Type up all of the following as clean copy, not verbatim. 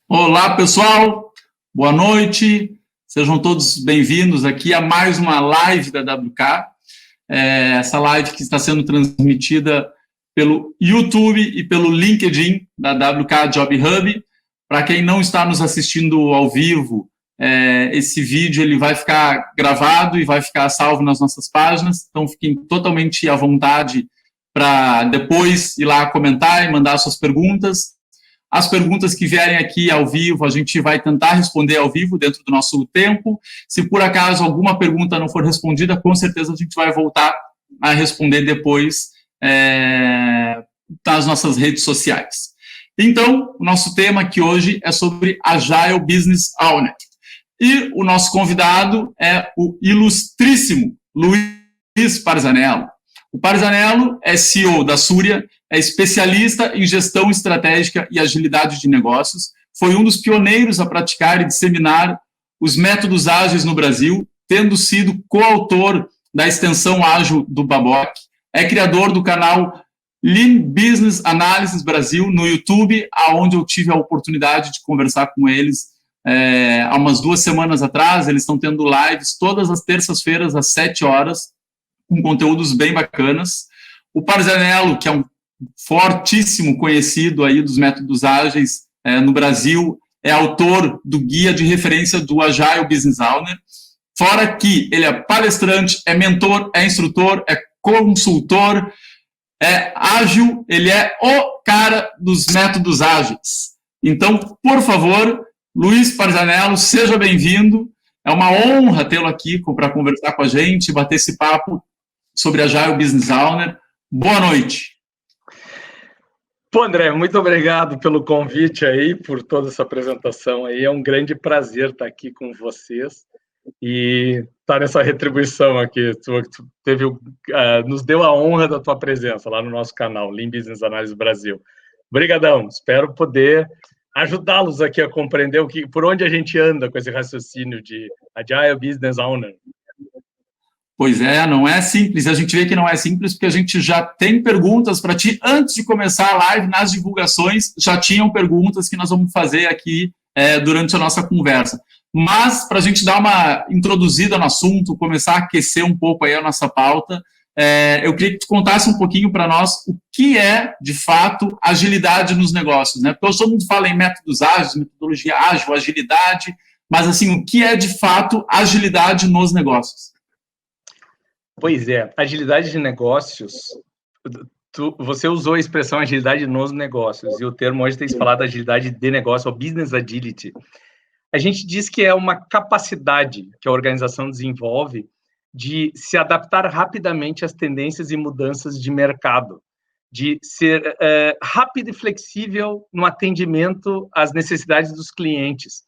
Olá, pessoal. Boa noite. Sejam todos bem-vindos aqui a mais uma live da WK. Essa live que está sendo transmitida pelo YouTube e pelo LinkedIn da WK Job Hub. Para quem não está nos assistindo ao vivo, esse vídeo ele vai ficar gravado e vai ficar salvo nas nossas páginas. Então, fiquem totalmente à vontade para depois ir lá comentar e mandar suas perguntas. As perguntas que vierem aqui ao vivo, a gente vai tentar responder ao vivo dentro do nosso tempo. Se por acaso alguma pergunta não for respondida, com certeza a gente vai voltar a responder depois nas nossas redes sociais. Então, o nosso tema aqui hoje é sobre Agile Business Owner. E o nosso convidado é o ilustríssimo Luiz Parzanello. O Parzanello é CEO da Súria, é especialista em gestão estratégica e agilidade de negócios, foi um dos pioneiros a praticar e disseminar os métodos ágeis no Brasil, tendo sido coautor da extensão ágil do Baboc, é criador do canal Lean Business Analysis Brasil no YouTube, onde eu tive a oportunidade de conversar com eles há umas 2 semanas atrás. Eles estão tendo lives todas as terças-feiras às 7 horas, com conteúdos bem bacanas. O Parzanello, que é um fortíssimo conhecido aí dos métodos ágeis no Brasil, é autor do guia de referência do Agile Business Owner, fora que ele é palestrante, é mentor, é instrutor, é consultor, é ágil, ele é o cara dos métodos ágeis. Então, por favor, Luiz Parzanello, seja bem-vindo. É uma honra tê-lo aqui para conversar com a gente, bater esse papo sobre Agile Business Owner. Boa noite. Pô, André, muito obrigado pelo convite aí, por toda essa apresentação aí. É um grande prazer estar aqui com vocês e estar nessa retribuição aqui. Tu nos deu a honra da tua presença lá no nosso canal, Lean Business Analysis Brasil. Obrigadão. Espero poder ajudá-los aqui a compreender por onde a gente anda com esse raciocínio de Agile Business Owner. Pois é, não é simples. A gente vê que não é simples porque a gente já tem perguntas para ti. Antes de começar a live, nas divulgações, já tinham perguntas que nós vamos fazer aqui durante a nossa conversa. Mas, para a gente dar uma introduzida no assunto, começar a aquecer um pouco aí a nossa pauta, eu queria que tu contasse um pouquinho para nós o que é, de fato, agilidade nos negócios, né? Porque todo mundo fala em métodos ágeis, metodologia ágil, agilidade, mas, assim, o que é, de fato, agilidade nos negócios? Pois é, agilidade de negócios, você usou a expressão agilidade nos negócios, e o termo hoje tem se falado agilidade de negócio, ou business agility. A gente diz que é uma capacidade que a organização desenvolve de se adaptar rapidamente às tendências e mudanças de mercado, de ser rápido e flexível no atendimento às necessidades dos clientes,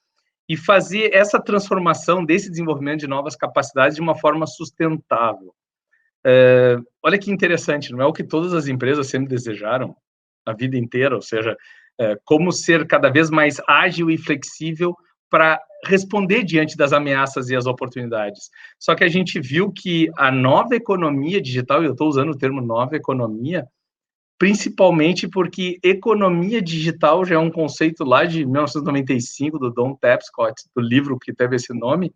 e fazer essa transformação desse desenvolvimento de novas capacidades de uma forma sustentável. Olha que interessante, não é o que todas as empresas sempre desejaram a vida inteira, ou seja, como ser cada vez mais ágil e flexível para responder diante das ameaças e as oportunidades. Só que a gente viu que a nova economia digital, e eu estou usando o termo nova economia, principalmente porque economia digital já é um conceito lá de 1995, do Don Tapscott, do livro que teve esse nome,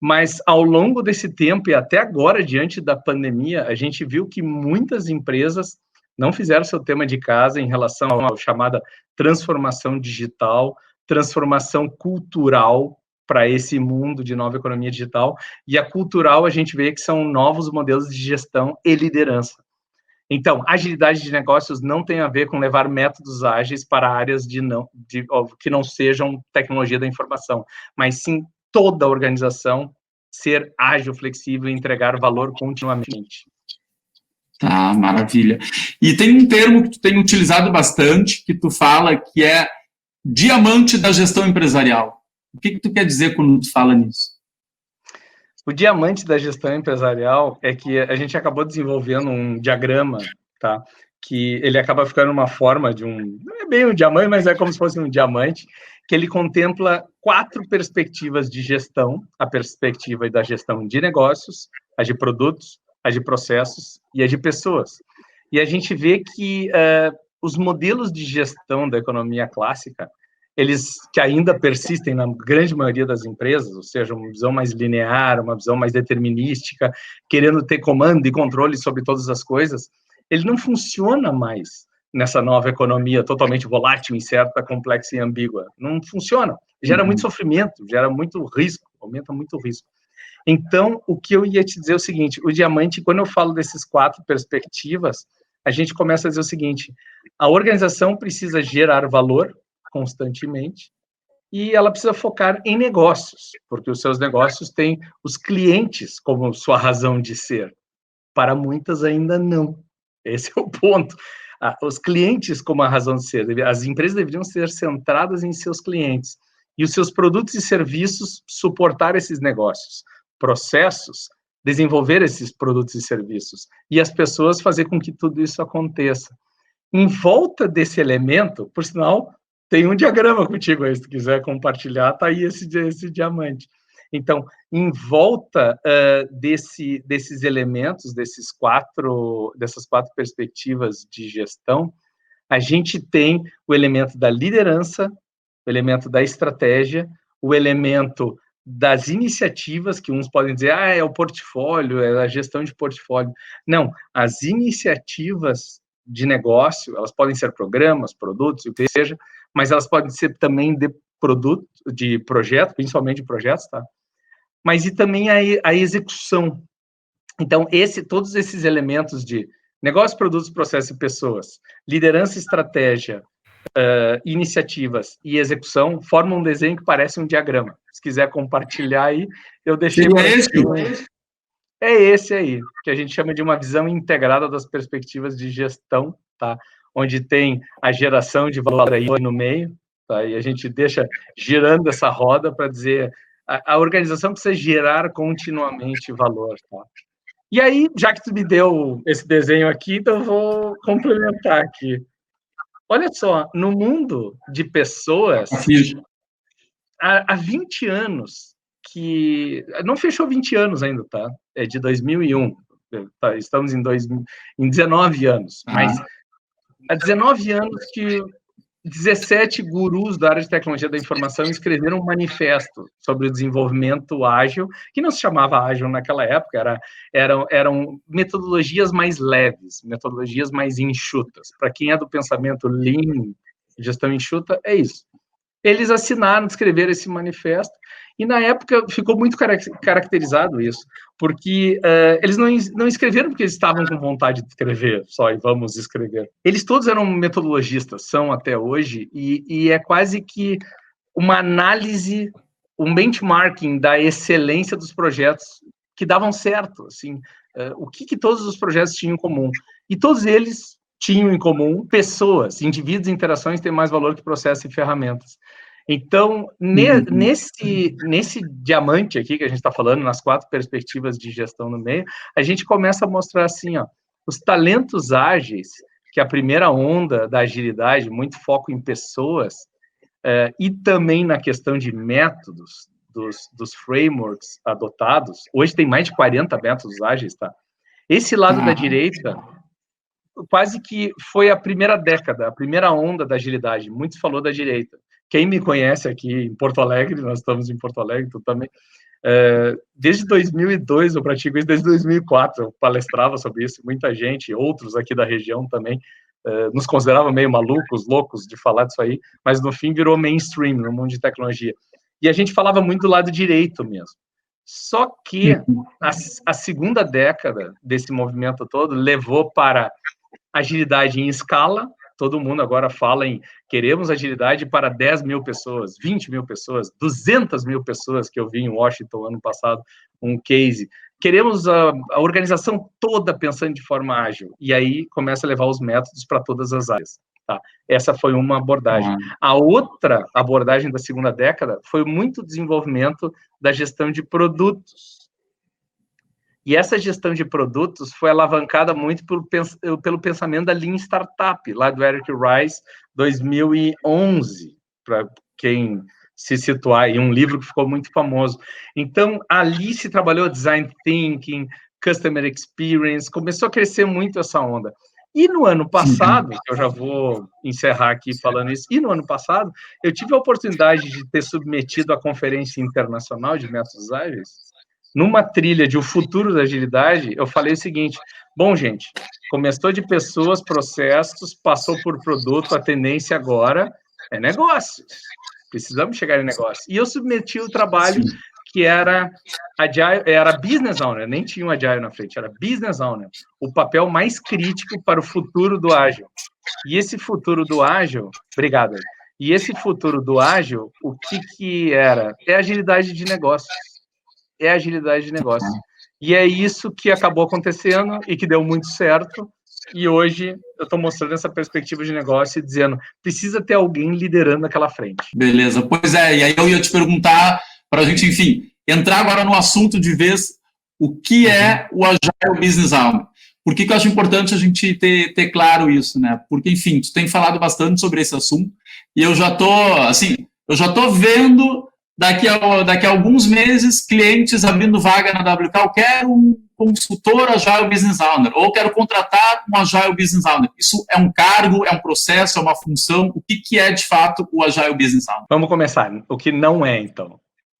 mas ao longo desse tempo e até agora, diante da pandemia, a gente viu que muitas empresas não fizeram seu tema de casa em relação à chamada transformação digital, transformação cultural para esse mundo de nova economia digital, e a cultural a gente vê que são novos modelos de gestão e liderança. Então, agilidade de negócios não tem a ver com levar métodos ágeis para áreas que não sejam tecnologia da informação, mas sim toda a organização ser ágil, flexível e entregar valor continuamente. Tá, maravilha. E tem um termo que tu tem utilizado bastante, que tu fala que é diamante da gestão empresarial. O que tu quer dizer quando tu fala nisso? O diamante da gestão empresarial é que a gente acabou desenvolvendo um diagrama, tá? Que ele acaba ficando uma forma de não é bem um diamante, mas é como se fosse um diamante, que ele contempla 4 perspectivas de gestão: a perspectiva da gestão de negócios, a de produtos, a de processos e a de pessoas. E a gente vê que os modelos de gestão da economia clássica, eles que ainda persistem na grande maioria das empresas, ou seja, uma visão mais linear, uma visão mais determinística, querendo ter comando e controle sobre todas as coisas, ele não funciona mais nessa nova economia totalmente volátil, incerta, complexa e ambígua. Não funciona. Gera muito sofrimento, gera muito risco, aumenta muito o risco. Então, o que eu ia te dizer é o seguinte, o diamante, quando eu falo desses 4 perspectivas, a gente começa a dizer o seguinte, a organização precisa gerar valor constantemente e ela precisa focar em negócios, porque os seus negócios têm os clientes como sua razão de ser. Para muitas ainda não. Esse é o ponto. Os clientes como a razão de ser. As empresas deveriam ser centradas em seus clientes e os seus produtos e serviços suportar esses negócios, processos, desenvolver esses produtos e serviços e as pessoas fazer com que tudo isso aconteça. Em volta desse elemento, por sinal, tem um diagrama contigo aí, se tu quiser compartilhar, tá aí esse diamante. Então, em volta desses elementos, dessas 4 perspectivas de gestão, a gente tem o elemento da liderança, o elemento da estratégia, o elemento das iniciativas, que uns podem dizer, é o portfólio, é a gestão de portfólio. Não, as iniciativas de negócio, elas podem ser programas, produtos, o que seja, mas elas podem ser também de produto, de projeto, principalmente de projetos, tá? Mas e também a execução. Então, todos esses elementos de negócio, produtos, processo e pessoas, liderança, estratégia, iniciativas e execução, formam um desenho que parece um diagrama. Se quiser compartilhar aí, eu deixei para ti. É esse aí, que a gente chama de uma visão integrada das perspectivas de gestão, tá? Onde tem a geração de valor aí no meio, tá? E a gente deixa girando essa roda para dizer a organização precisa gerar continuamente valor, tá? E aí, já que tu me deu esse desenho aqui, então eu vou complementar aqui. Olha só, no mundo de pessoas, há 20 anos, que não fechou 20 anos ainda, tá? É de 2001, tá? Estamos em 19 anos, mas há 19 anos que 17 gurus da área de tecnologia da informação escreveram um manifesto sobre o desenvolvimento ágil, que não se chamava ágil naquela época, eram metodologias mais leves, metodologias mais enxutas. Para quem é do pensamento lean, gestão enxuta, é isso. Eles assinaram, escreveram esse manifesto, e na época ficou muito caracterizado isso, porque eles não escreveram porque eles estavam com vontade de escrever só, e vamos escrever. Eles todos eram metodologistas, são até hoje, e é quase que uma análise, um benchmarking da excelência dos projetos que davam certo, assim, o que todos os projetos tinham em comum. E todos eles tinham em comum pessoas, indivíduos e interações têm mais valor que processos e ferramentas. Então, nesse diamante aqui que a gente está falando, nas 4 perspectivas de gestão no meio, a gente começa a mostrar assim, ó, os talentos ágeis, que é a primeira onda da agilidade, muito foco em pessoas, e também na questão de métodos, dos frameworks adotados. Hoje tem mais de 40 métodos ágeis, tá? Esse lado da direita quase que foi a primeira década, a primeira onda da agilidade. Muito se falou da direita. Quem me conhece aqui em Porto Alegre, nós estamos em Porto Alegre, tu também, desde 2002 eu pratico isso, desde 2004 eu palestrava sobre isso, muita gente, outros aqui da região também, nos consideravam meio malucos, loucos de falar disso aí, mas no fim virou mainstream no mundo de tecnologia. E a gente falava muito do lado direito mesmo. Só que a segunda década desse movimento todo levou para agilidade em escala. Todo mundo agora fala em queremos agilidade para 10 mil pessoas, 20 mil pessoas, 200 mil pessoas, que eu vi em Washington ano passado, um case. Queremos a organização toda pensando de forma ágil. E aí começa a levar os métodos para todas as áreas. Tá? Essa foi uma abordagem. A outra abordagem da segunda década foi muito desenvolvimento da gestão de produtos. E essa gestão de produtos foi alavancada muito pelo pensamento da Lean Startup, lá do Eric Rice, 2011, para quem se situar, em um livro que ficou muito famoso. Então, ali se trabalhou Design Thinking, Customer Experience, começou a crescer muito essa onda. E no ano passado, eu já vou encerrar aqui falando isso, e no ano passado, eu tive a oportunidade de ter submetido à Conferência Internacional de Métodos Ágeis, numa trilha de O Futuro da Agilidade, eu falei o seguinte, bom, gente, começou de pessoas, processos, passou por produto, a tendência agora é negócios. Precisamos chegar em negócio. E eu submeti o trabalho que era Agile, era Business Owner, nem tinha um Agile na frente, era Business Owner, o papel mais crítico para o futuro do ágil. E esse futuro do ágil, obrigado. E esse futuro do ágil, o que era? É agilidade de negócios. É agilidade de negócio. E é isso que acabou acontecendo e que deu muito certo. E hoje eu estou mostrando essa perspectiva de negócio e dizendo, precisa ter alguém liderando aquela frente. Beleza, pois é, e aí eu ia te perguntar, para a gente, enfim, entrar agora no assunto de vez, o que é o Agile Business Owner? Por que eu acho importante a gente ter claro isso, né? Porque, enfim, tu tem falado bastante sobre esse assunto, e eu já tô vendo daqui a alguns meses clientes abrindo vaga na WK, eu quero um consultor Agile Business Owner, ou quero contratar um Agile Business Owner. Isso é um cargo, é um processo, é uma função? O que é, de fato, o Agile Business Owner? Vamos começar. O que não é, então.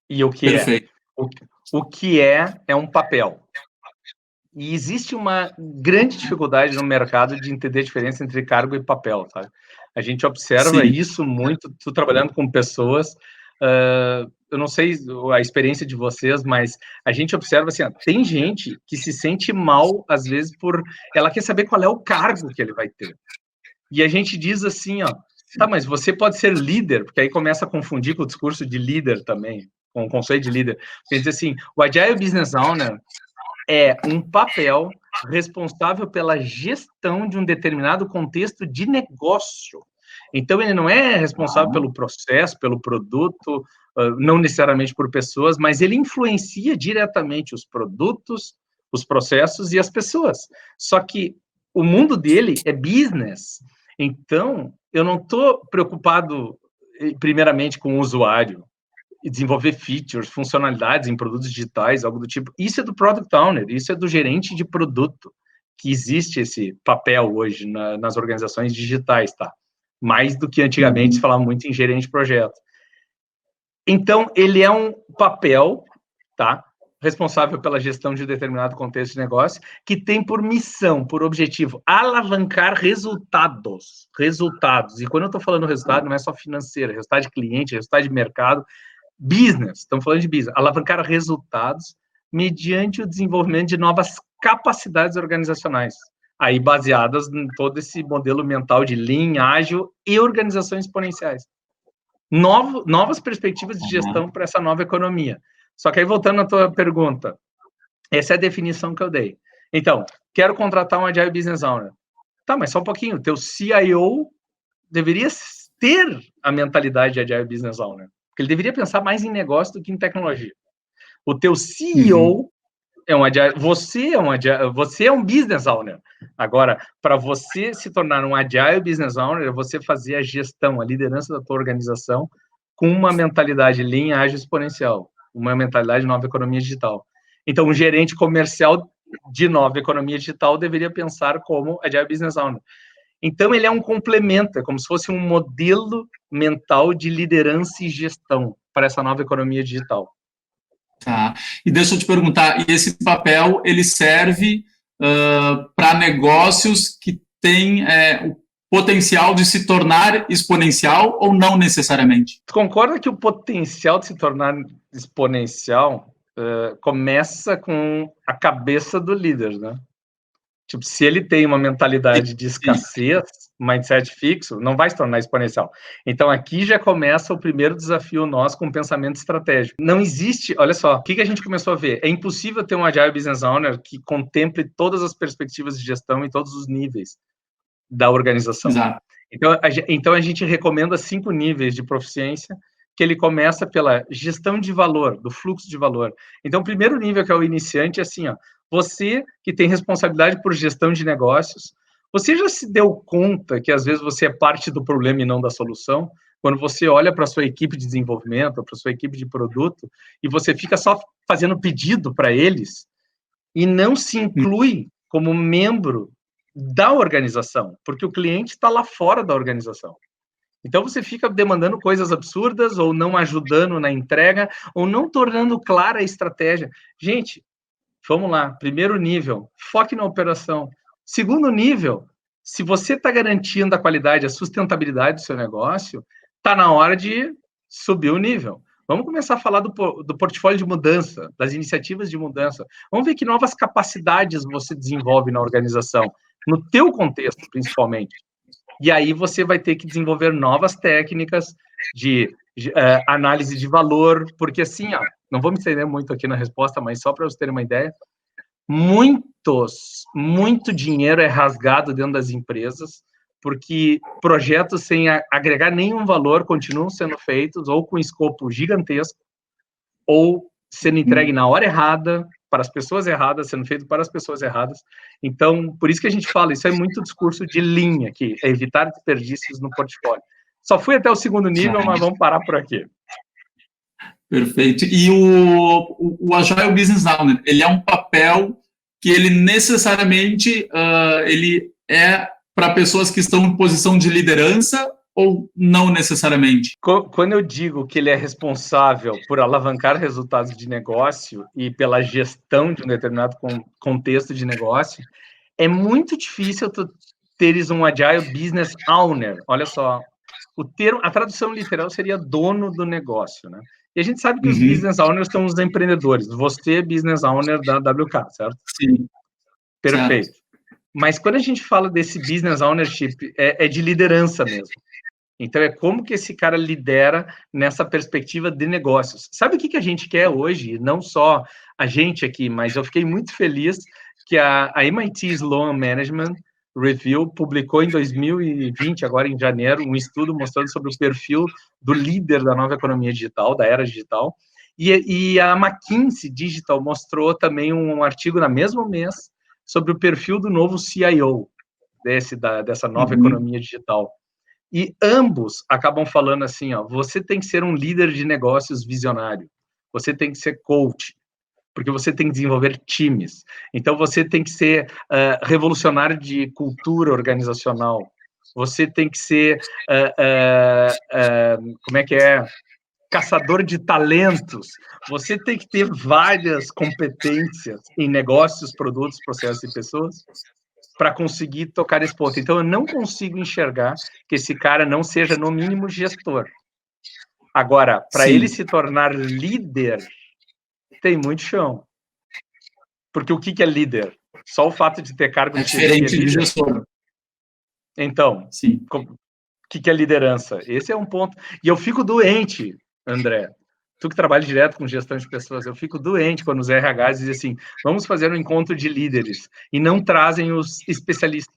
E o que Perfeito. é? O que é um papel. E existe uma grande dificuldade no mercado de entender a diferença entre cargo e papel, sabe? A gente observa isso muito, tu trabalhando com pessoas, eu não sei a experiência de vocês, mas a gente observa assim, ó, tem gente que se sente mal, às vezes, ela quer saber qual é o cargo que ele vai ter. E a gente diz assim, ó, tá, mas você pode ser líder, porque aí começa a confundir com o discurso de líder também, com o conceito de líder. Quer dizer assim, o Agile Business Owner é um papel responsável pela gestão de um determinado contexto de negócio. Então, ele não é responsável pelo processo, pelo produto, não necessariamente por pessoas, mas ele influencia diretamente os produtos, os processos e as pessoas. Só que o mundo dele é business. Então, eu não estou preocupado, primeiramente, com o usuário, e desenvolver features, funcionalidades em produtos digitais, algo do tipo. Isso é do Product Owner, isso é do gerente de produto, que existe esse papel hoje nas organizações digitais, tá? Mais do que antigamente se falava muito em gerente de projeto. Então, ele é um papel, tá? Responsável pela gestão de um determinado contexto de negócio, que tem por missão, por objetivo, alavancar resultados. E quando eu estou falando resultado, não é só financeiro, é resultado de cliente, é resultado de mercado, business, estamos falando de business, alavancar resultados mediante o desenvolvimento de novas capacidades organizacionais, aí baseadas em todo esse modelo mental de Lean, ágil e organizações exponenciais. Novas perspectivas de gestão para essa nova economia. Só que aí, voltando à tua pergunta, essa é a definição que eu dei. Então, quero contratar um Agile Business Owner. Tá, mas só um pouquinho, teu CIO deveria ter a mentalidade de Agile Business Owner. Porque ele deveria pensar mais em negócio do que em tecnologia. O teu CEO é um Agile, você é um Business Owner. Agora, para você se tornar um Agile Business Owner, é você fazer a gestão, a liderança da tua organização com uma mentalidade Lean, ágil, exponencial, uma mentalidade de nova economia digital. Então, um gerente comercial de nova economia digital deveria pensar como Agile Business Owner. Então, ele é um complemento, é como se fosse um modelo mental de liderança e gestão para essa nova economia digital. Tá. E deixa eu te perguntar, e esse papel, ele serve para negócios que têm o potencial de se tornar exponencial ou não necessariamente? Tu concorda que o potencial de se tornar exponencial começa com a cabeça do líder, né? Tipo, se ele tem uma mentalidade de escassez, mindset fixo, não vai se tornar exponencial. Então, aqui já começa o primeiro desafio nosso com o pensamento estratégico. Não existe, olha só, o que a gente começou a ver? É impossível ter um Agile Business Owner que contemple todas as perspectivas de gestão em todos os níveis da organização. Exato. Então, a gente recomenda 5 níveis de proficiência, que ele começa pela gestão de valor, do fluxo de valor. Então, o primeiro nível, que é o iniciante, é assim, ó, você que tem responsabilidade por gestão de negócios, você já se deu conta que às vezes você é parte do problema e não da solução? Quando você olha para a sua equipe de desenvolvimento, para a sua equipe de produto, e você fica só fazendo pedido para eles, e não se inclui como membro da organização, porque o cliente está lá fora da organização. Então, você fica demandando coisas absurdas, ou não ajudando na entrega, ou não tornando clara a estratégia. Gente, vamos lá. Primeiro nível, foque na operação. Segundo nível, se você está garantindo a qualidade, a sustentabilidade do seu negócio, está na hora de subir o nível. Vamos começar a falar do portfólio de mudança, das iniciativas de mudança. Vamos ver que novas capacidades você desenvolve na organização, no teu contexto, principalmente. E aí você vai ter que desenvolver novas técnicas de análise de valor, porque assim, ó, não vou me estender muito aqui na resposta, mas só para vocês terem uma ideia, muito dinheiro é rasgado dentro das empresas, porque projetos sem agregar nenhum valor continuam sendo feitos, ou com escopo gigantesco, ou sendo entregue na hora errada, para as pessoas erradas, sendo feito para as pessoas erradas. Então, por isso que a gente fala, isso é muito discurso de linha aqui, é evitar desperdícios no portfólio. Só fui até o segundo nível, mas vamos parar por aqui. Perfeito. E o Agile Business Owner, ele é um papel que ele necessariamente ele é para pessoas que estão em posição de liderança ou não necessariamente? Quando eu digo que ele é responsável por alavancar resultados de negócio e pela gestão de um determinado contexto de negócio, é muito difícil tu teres um Agile Business Owner. Olha só, a tradução literal seria dono do negócio, né? E a gente sabe que os Business Owners são os empreendedores. Você é Business Owner da WK, certo? Sim. Perfeito. Certo. Mas quando a gente fala desse Business Ownership, é de liderança mesmo. Então, é como que esse cara lidera nessa perspectiva de negócios. Sabe o que a gente quer hoje? Não só a gente aqui, mas eu fiquei muito feliz que a MIT Sloan Management Review publicou em 2020, agora em janeiro, um estudo mostrando sobre o perfil do líder da nova economia digital, da era digital. E a McKinsey Digital mostrou também um artigo no mesmo mês sobre o perfil do novo CIO dessa nova economia digital. E ambos acabam falando assim, ó, você tem que ser um líder de negócios visionário, você tem que ser coach, porque você tem que desenvolver times. Então, você tem que ser revolucionário de cultura organizacional, você tem que ser, caçador de talentos, você tem que ter várias competências em negócios, produtos, processos e pessoas, para conseguir tocar esse ponto. Então, eu não consigo enxergar que esse cara não seja, no mínimo, gestor. Agora, para ele se tornar líder, tem muito chão. Porque o que é líder? Só o fato de ter cargo de chefia é diferente de gestor. Então, o que é liderança? Esse é um ponto. E eu fico doente, André. Tu que trabalha direto com gestão de pessoas, eu fico doente quando os RHs dizem assim, vamos fazer um encontro de líderes, e não trazem os especialistas.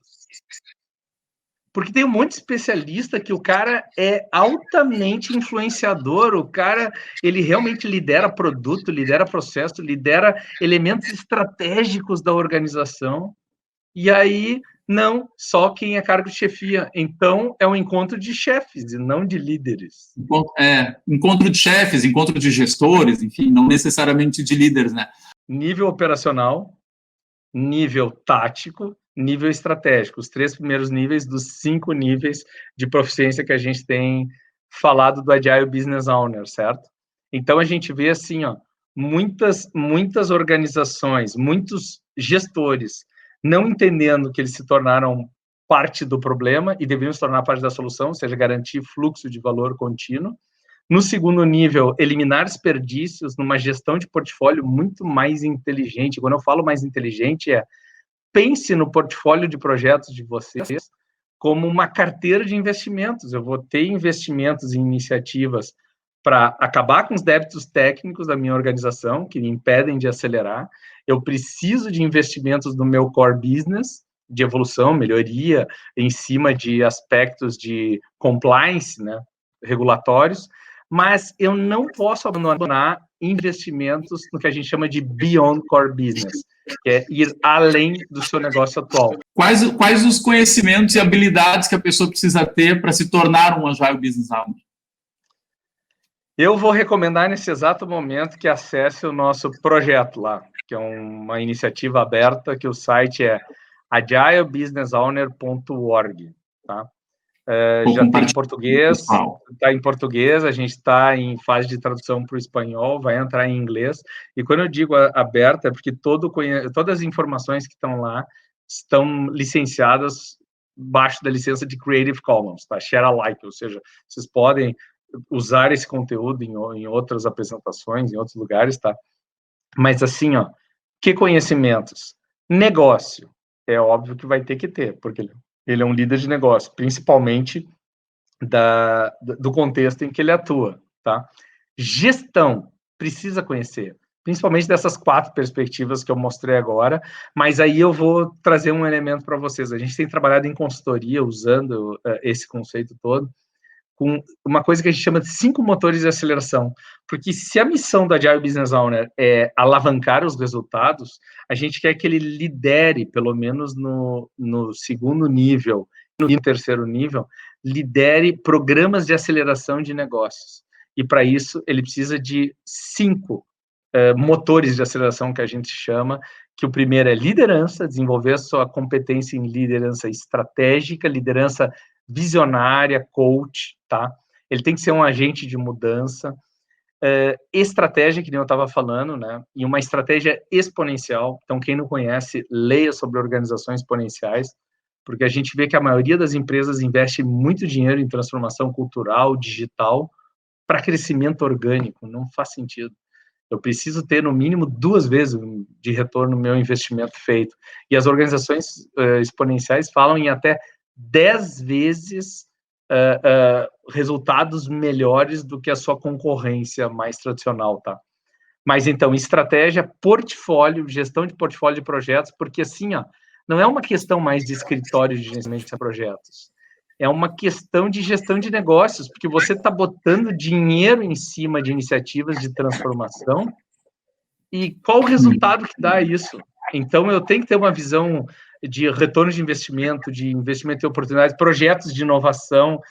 Porque tem um monte de especialista que o cara é altamente influenciador, o cara, ele realmente lidera produto, lidera processo, lidera elementos estratégicos da organização, e aí, não, só quem é cargo de chefia. Então, é um encontro de chefes e não de líderes. Encontro de chefes, encontro de gestores, enfim, não necessariamente de líderes, né? Nível operacional, nível tático, nível estratégico. Os 3 primeiros níveis dos 5 níveis de proficiência que a gente tem falado do Agile Business Owner, certo? Então, a gente vê assim, ó, muitas organizações, muitos gestores não entendendo que eles se tornaram parte do problema e deveriam se tornar parte da solução, ou seja, garantir fluxo de valor contínuo. No segundo nível, eliminar desperdícios numa gestão de portfólio muito mais inteligente. Quando eu falo mais inteligente, pense no portfólio de projetos de vocês como uma carteira de investimentos. Eu vou ter investimentos em iniciativas para acabar com os débitos técnicos da minha organização, que me impedem de acelerar. Eu preciso de investimentos no meu core business, de evolução, melhoria, em cima de aspectos de compliance, né, regulatórios, mas eu não posso abandonar investimentos no que a gente chama de beyond core business, que é ir além do seu negócio atual. Quais os conhecimentos e habilidades que a pessoa precisa ter para se tornar um Agile Business Owner? Eu vou recomendar nesse exato momento que acesse o nosso projeto lá, que é uma iniciativa aberta, que o site é agilebusinessowner.org, tá? Já tem em português, a gente está em fase de tradução para o espanhol, vai entrar em inglês, e quando eu digo aberta, é porque todas as informações que estão lá estão licenciadas baixo da licença de Creative Commons, tá? Share alike, ou seja, vocês podem usar esse conteúdo em outras apresentações, em outros lugares, tá? Mas assim, ó, que conhecimentos? Negócio, é óbvio que vai ter que ter, porque ele é um líder de negócio, principalmente do contexto em que ele atua, tá? Gestão, precisa conhecer, principalmente dessas 4 perspectivas que eu mostrei agora, mas aí eu vou trazer um elemento para vocês. A gente tem trabalhado em consultoria usando esse conceito todo, com uma coisa que a gente chama de 5 motores de aceleração, porque se a missão da Agile Business Owner é alavancar os resultados, a gente quer que ele lidere, pelo menos no segundo nível, no terceiro nível, lidere programas de aceleração de negócios. E para isso, ele precisa de 5 motores de aceleração, que a gente chama, que o primeiro é liderança, desenvolver a sua competência em liderança estratégica, liderança visionária, coach, tá? Ele tem que ser um agente de mudança, estratégia, que nem eu estava falando, né? E uma estratégia exponencial. Então, quem não conhece, leia sobre organizações exponenciais, porque a gente vê que a maioria das empresas investe muito dinheiro em transformação cultural, digital, para crescimento orgânico. Não faz sentido. Eu preciso ter, no mínimo, 2 vezes de retorno no meu investimento feito. E as organizações exponenciais falam em até 10 vezes resultados melhores do que a sua concorrência mais tradicional, tá? Mas, então, estratégia, portfólio, gestão de portfólio de projetos, porque, assim, ó, não é uma questão mais de escritório de gerenciamento de projetos, é uma questão de gestão de negócios, porque você está botando dinheiro em cima de iniciativas de transformação, e qual o resultado que dá isso? Então, eu tenho que ter uma visão de retorno de investimento em oportunidades, projetos de inovação.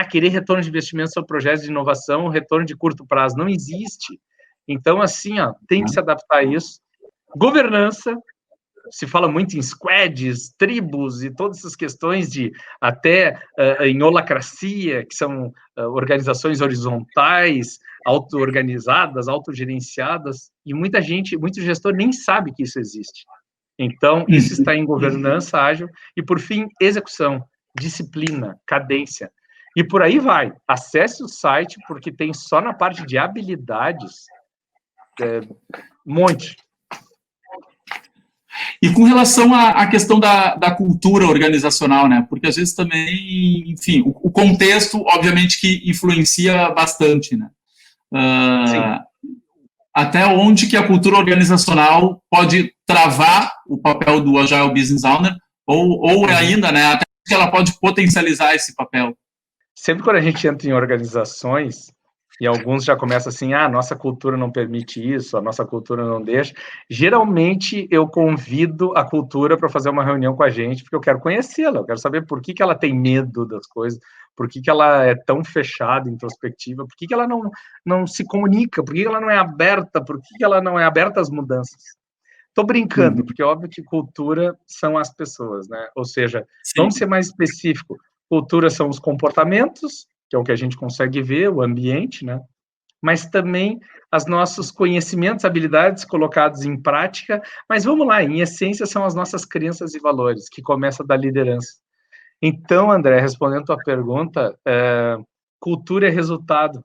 Querer retorno de investimento sobre projetos de inovação, retorno de curto prazo, não existe. Então, assim, ó, tem que se adaptar a isso. Governança, se fala muito em squads, tribos e todas essas questões de até em holacracia, que são organizações horizontais, auto-organizadas, autogerenciadas, e muita gente, muito gestor nem sabe que isso existe. Então, isso está em governança ágil e, por fim, execução, disciplina, cadência. E por aí vai. Acesse o site, porque tem só na parte de habilidades um monte. E com relação à questão da cultura organizacional, né? Porque às vezes também, enfim, o contexto, obviamente, que influencia bastante, né? Até onde que a cultura organizacional pode travar o papel do Agile Business Owner, ou ainda, né? Até onde que ela pode potencializar esse papel. Sempre quando a gente entra em organizações, e alguns já começam assim, a nossa cultura não permite isso, a nossa cultura não deixa. Geralmente, eu convido a cultura para fazer uma reunião com a gente, porque eu quero conhecê-la, eu quero saber por que ela tem medo das coisas, por que ela é tão fechada, introspectiva, por que ela não se comunica, por que ela não é aberta, por que ela não é aberta às mudanças. Estou brincando, porque é óbvio que cultura são as pessoas, né? Ou seja, vamos ser mais específico, cultura são os comportamentos, que é o que a gente consegue ver, o ambiente, né? Mas também os nossos conhecimentos, habilidades colocados em prática. Mas vamos lá, em essência, são as nossas crenças e valores, que começam da liderança. Então, André, respondendo a tua pergunta, cultura é resultado,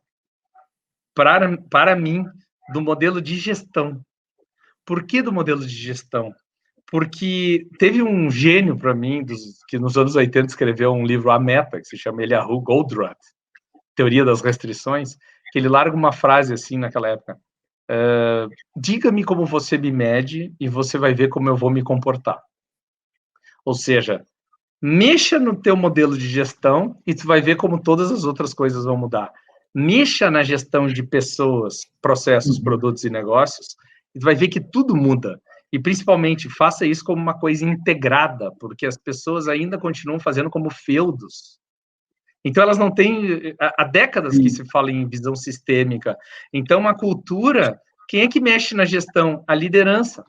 para mim, do modelo de gestão. Por que do modelo de gestão? Porque teve um gênio para mim, que nos anos 80 escreveu um livro, A Meta, que se chama Eliyahu Goldratt, Teoria das Restrições, que ele larga uma frase assim naquela época: diga-me como você me mede e você vai ver como eu vou me comportar. Ou seja, mexa no teu modelo de gestão e tu vai ver como todas as outras coisas vão mudar. Mexa na gestão de pessoas, processos, produtos e negócios e tu vai ver que tudo muda. E, principalmente, faça isso como uma coisa integrada, porque as pessoas ainda continuam fazendo como feudos. Então, elas não têm... Há décadas que se fala em visão sistêmica. Então, a cultura... Quem é que mexe na gestão? A liderança.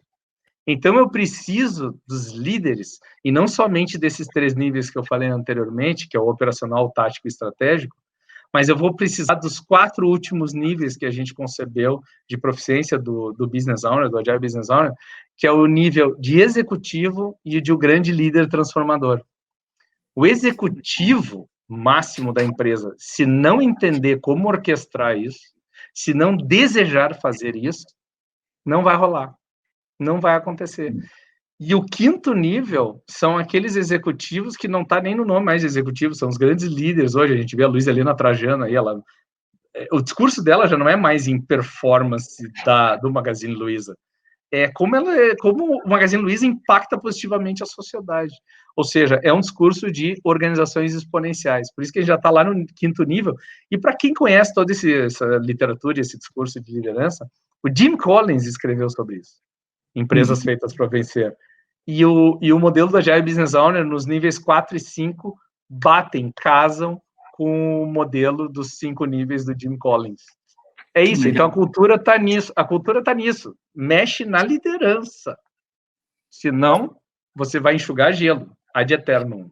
Então, eu preciso dos líderes, e não somente desses 3 níveis que eu falei anteriormente, que é o operacional, tático e estratégico, mas eu vou precisar dos 4 últimos níveis que a gente concebeu de proficiência do Business Owner, do Agile Business Owner, que é o nível de executivo e de um grande líder transformador. O executivo máximo da empresa, se não entender como orquestrar isso, se não desejar fazer isso, não vai rolar, não vai acontecer. E o 5º nível são aqueles executivos que não está nem no nome mais de executivo, são os grandes líderes. Hoje a gente vê a Luiza Helena Trajano aí, o discurso dela já não é mais em performance do Magazine Luiza, como o Magazine Luiza impacta positivamente a sociedade. Ou seja, é um discurso de organizações exponenciais. Por isso que a gente já está lá no 5º nível. E para quem conhece toda essa literatura, esse discurso de liderança, o Jim Collins escreveu sobre isso. Empresas feitas para vencer. E o modelo da Agile Business Owner, nos níveis 4 e 5, casam com o modelo dos 5 níveis do Jim Collins. É isso, então a cultura está nisso, mexe na liderança, senão você vai enxugar gelo, ad eternum.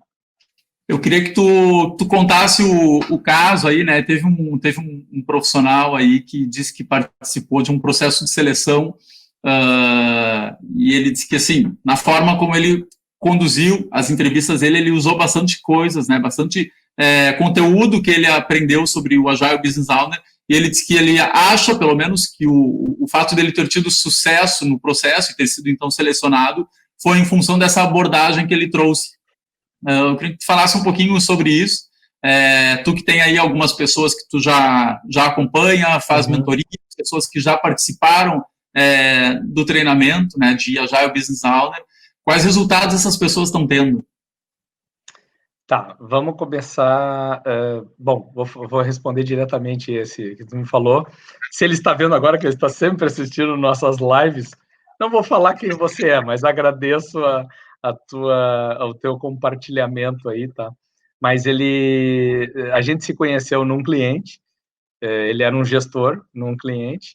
Eu queria que tu contasse o caso aí, né? Teve um profissional aí que disse que participou de um processo de seleção e ele disse que, assim, na forma como ele conduziu as entrevistas dele, ele usou bastante coisas, né? Bastante conteúdo que ele aprendeu sobre o Agile Business Owner, e ele disse que ele acha, pelo menos, que o fato dele ter tido sucesso no processo e ter sido, então, selecionado foi em função dessa abordagem que ele trouxe. Eu queria que tu falasse um pouquinho sobre isso. Tu que tem aí algumas pessoas que tu já acompanha, faz mentoria, pessoas que já participaram do treinamento, né, de Agile Business Owner. Quais resultados essas pessoas estão tendo? Tá, vamos começar. Bom, vou responder diretamente esse que tu me falou. Se ele está vendo agora, que ele está sempre assistindo nossas lives, não vou falar quem você é, mas agradeço ao teu compartilhamento aí, tá? Mas a gente se conheceu num cliente, ele era um gestor num cliente,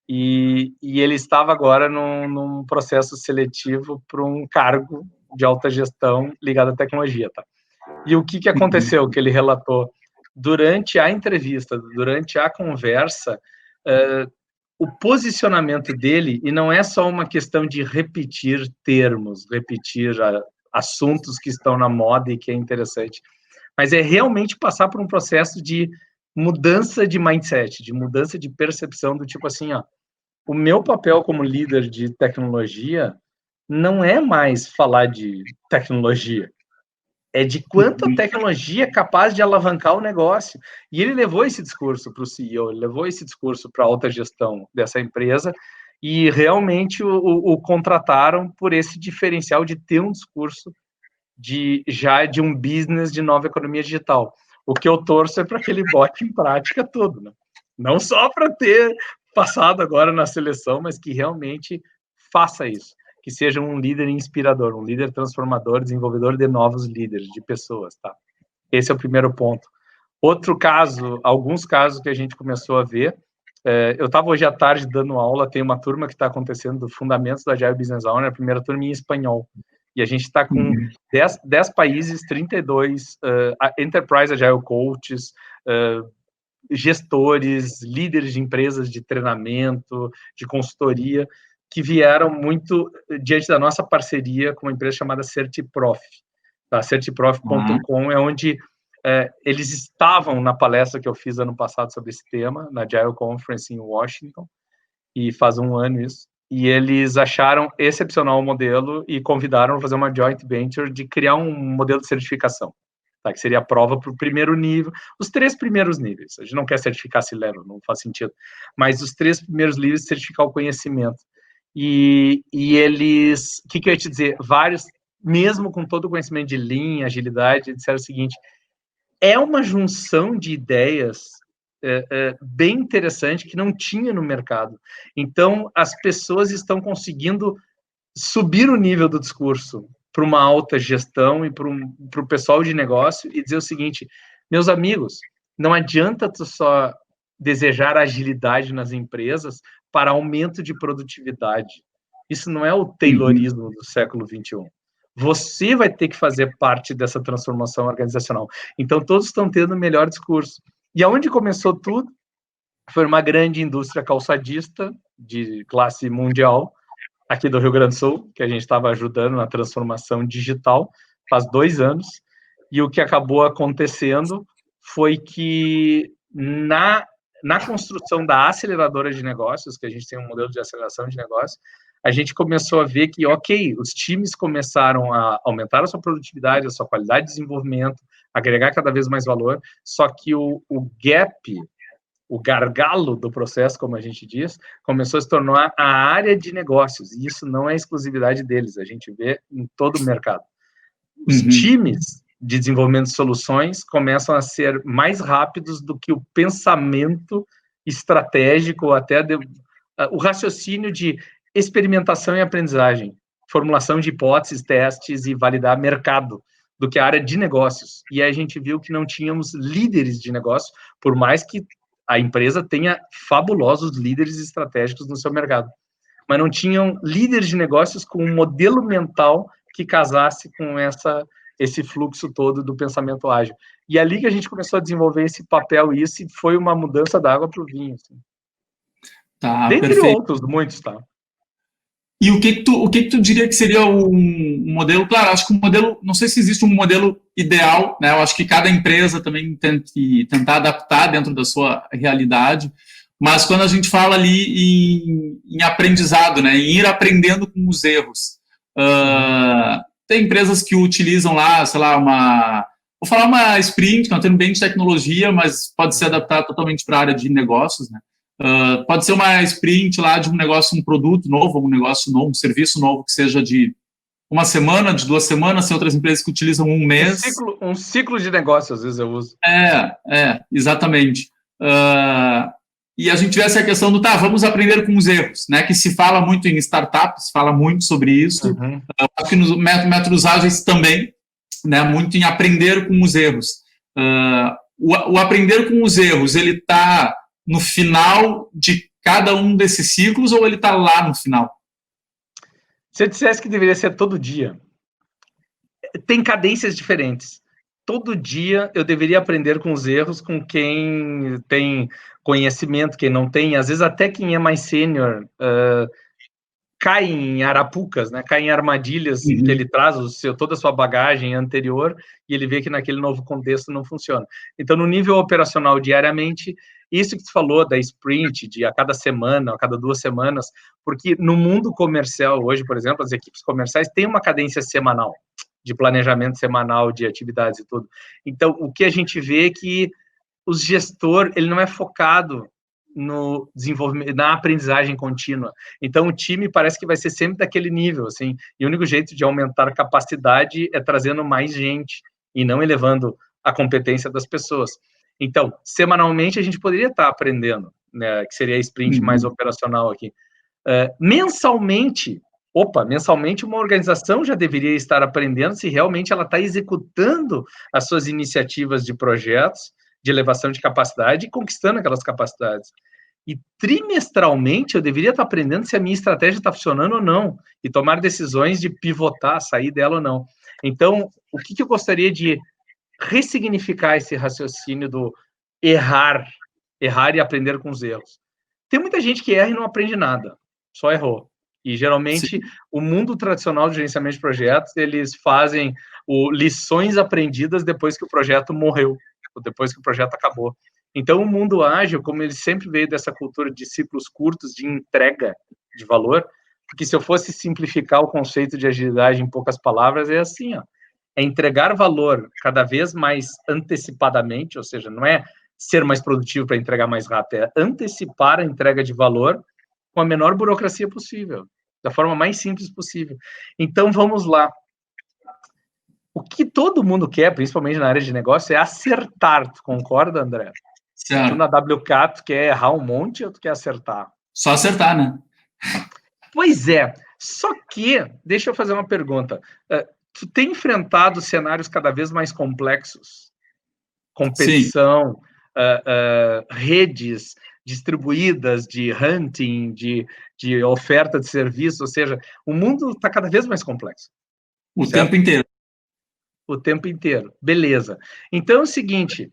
e ele estava agora num processo seletivo para um cargo de alta gestão ligado à tecnologia, tá? E o que aconteceu, que ele relatou? Durante a entrevista, durante a conversa, o posicionamento dele, e não é só uma questão de repetir termos, repetir assuntos que estão na moda e que é interessante, mas é realmente passar por um processo de mudança de mindset, de mudança de percepção do tipo assim, ó, o meu papel como líder de tecnologia não é mais falar de tecnologia, é de quanto a tecnologia é capaz de alavancar o negócio. E ele levou esse discurso para o CEO, ele levou esse discurso para a alta gestão dessa empresa, e realmente o contrataram por esse diferencial de ter um discurso já de um business de nova economia digital. O que eu torço é para que ele bote em prática tudo, né? Não só para ter passado agora na seleção, mas que realmente faça isso, que seja um líder inspirador, um líder transformador, desenvolvedor de novos líderes, de pessoas, tá? Esse é o primeiro ponto. Outro caso, alguns casos que a gente começou a ver, eu estava hoje à tarde dando aula, tem uma turma que está acontecendo do Fundamentos da Agile Business Owner, a primeira turma em espanhol, e a gente está com 10 países, 32 Enterprise Agile Coaches, gestores, líderes de empresas de treinamento, de consultoria, que vieram muito diante da nossa parceria com uma empresa chamada Certiprof. Tá? Certiprof.com é onde eles estavam na palestra que eu fiz ano passado sobre esse tema, na Agile Conference em Washington, e faz um ano isso, e eles acharam excepcional o modelo e convidaram a fazer uma joint venture de criar um modelo de certificação, tá? Que seria a prova para o primeiro nível, os 3 primeiros níveis. A gente não quer certificar C-Level, não faz sentido, mas os 3 primeiros níveis, certificar o conhecimento. E eles, o que eu ia te dizer, vários, mesmo com todo o conhecimento de Lean, agilidade, disseram o seguinte, é uma junção de ideias bem interessante que não tinha no mercado. Então, as pessoas estão conseguindo subir o nível do discurso para uma alta gestão e para o pessoal de negócio e dizer o seguinte, meus amigos, não adianta tu só desejar agilidade nas empresas para aumento de produtividade. Isso não é o Taylorismo do século XXI. Você vai ter que fazer parte dessa transformação organizacional. Então, todos estão tendo o melhor discurso. E aonde começou tudo? Foi uma grande indústria calçadista de classe mundial, aqui do Rio Grande do Sul, que a gente estava ajudando na transformação digital faz 2 anos. E o que acabou acontecendo foi que na construção da aceleradora de negócios, que a gente tem um modelo de aceleração de negócios, a gente começou a ver que, ok, os times começaram a aumentar a sua produtividade, a sua qualidade de desenvolvimento, agregar cada vez mais valor, só que o gap, o gargalo do processo, como a gente diz, começou a se tornar a área de negócios, e isso não é exclusividade deles, a gente vê em todo o mercado. Os times de desenvolvimento de soluções começam a ser mais rápidos do que o pensamento estratégico, até o raciocínio de experimentação e aprendizagem, formulação de hipóteses, testes e validar mercado, do que a área de negócios. E aí a gente viu que não tínhamos líderes de negócio, por mais que a empresa tenha fabulosos líderes estratégicos no seu mercado, mas não tinham líderes de negócios com um modelo mental que casasse com esse fluxo todo do pensamento ágil. E ali que a gente começou a desenvolver esse papel, e isso foi uma mudança da água para o vinho. Assim. Tá, dentre perfeito. outros, muitos, tá? E o que tu diria que seria um modelo? Claro, acho que um modelo, não sei se existe um modelo ideal, né? Eu acho que cada empresa também tem que tentar adaptar dentro da sua realidade, mas quando a gente fala ali em aprendizado, né? Em ir aprendendo com os erros. Tem empresas que utilizam lá, sei lá, vou falar uma sprint, que é um termo bem de tecnologia, mas pode ser adaptado totalmente para a área de negócios, né? Pode ser uma sprint lá de um negócio, um produto novo, um negócio novo, um serviço novo que seja de 1 semana, de 2 semanas, tem outras empresas que utilizam 1 mês. Um ciclo de negócio, às vezes eu uso. Exatamente. E a gente vê essa questão do, vamos aprender com os erros, né? Que se fala muito em startups, fala muito sobre isso. Acho que nos métodos ágeis também, né? Muito em aprender com os erros. O aprender com os erros, ele está no final de cada um desses ciclos ou ele está lá no final? Se eu dissesse que deveria ser todo dia, tem cadências diferentes. Todo dia eu deveria aprender com os erros, com quem tem conhecimento, quem não tem, às vezes até quem é mais sênior cai em arapucas, né? Cai em armadilhas que ele traz toda a sua bagagem anterior e ele vê que naquele novo contexto não funciona. Então, no nível operacional, diariamente, isso que tu falou da sprint, de a cada semana, a cada 2 semanas, porque no mundo comercial hoje, por exemplo, as equipes comerciais têm uma cadência semanal, de planejamento semanal, de atividades e tudo. Então, o que a gente vê é que o gestor, ele não é focado no desenvolvimento, na aprendizagem contínua. Então, o time parece que vai ser sempre daquele nível, assim, e o único jeito de aumentar a capacidade é trazendo mais gente e não elevando a competência das pessoas. Então, semanalmente, a gente poderia estar aprendendo, né, que seria a sprint mais operacional aqui. Mensalmente, uma organização já deveria estar aprendendo se realmente ela está executando as suas iniciativas de projetos, de elevação de capacidade e conquistando aquelas capacidades. E trimestralmente eu deveria estar aprendendo se a minha estratégia está funcionando ou não, e tomar decisões de pivotar, sair dela ou não. Então, o que eu gostaria de ressignificar esse raciocínio do errar e aprender com os erros? Tem muita gente que erra e não aprende nada, só errou. E, geralmente, o mundo tradicional de gerenciamento de projetos, eles fazem lições aprendidas depois que o projeto morreu, ou depois que o projeto acabou. Então, o mundo ágil, como ele sempre veio dessa cultura de ciclos curtos, de entrega de valor, porque se eu fosse simplificar o conceito de agilidade em poucas palavras, é assim, é entregar valor cada vez mais antecipadamente, ou seja, não é ser mais produtivo para entregar mais rápido, é antecipar a entrega de valor com a menor burocracia possível, da forma mais simples possível. Então, vamos lá. O que todo mundo quer, principalmente na área de negócio, é acertar. Tu concorda, André? Certo. Tu na WK, tu quer errar um monte ou tu quer acertar? Só acertar, né? Pois é. Só que, deixa eu fazer uma pergunta. Tu tem enfrentado cenários cada vez mais complexos? Competição, redes distribuídas, de hunting, de oferta de serviço, ou seja, o mundo está cada vez mais complexo. O tempo inteiro. O tempo inteiro. Beleza. Então é o seguinte,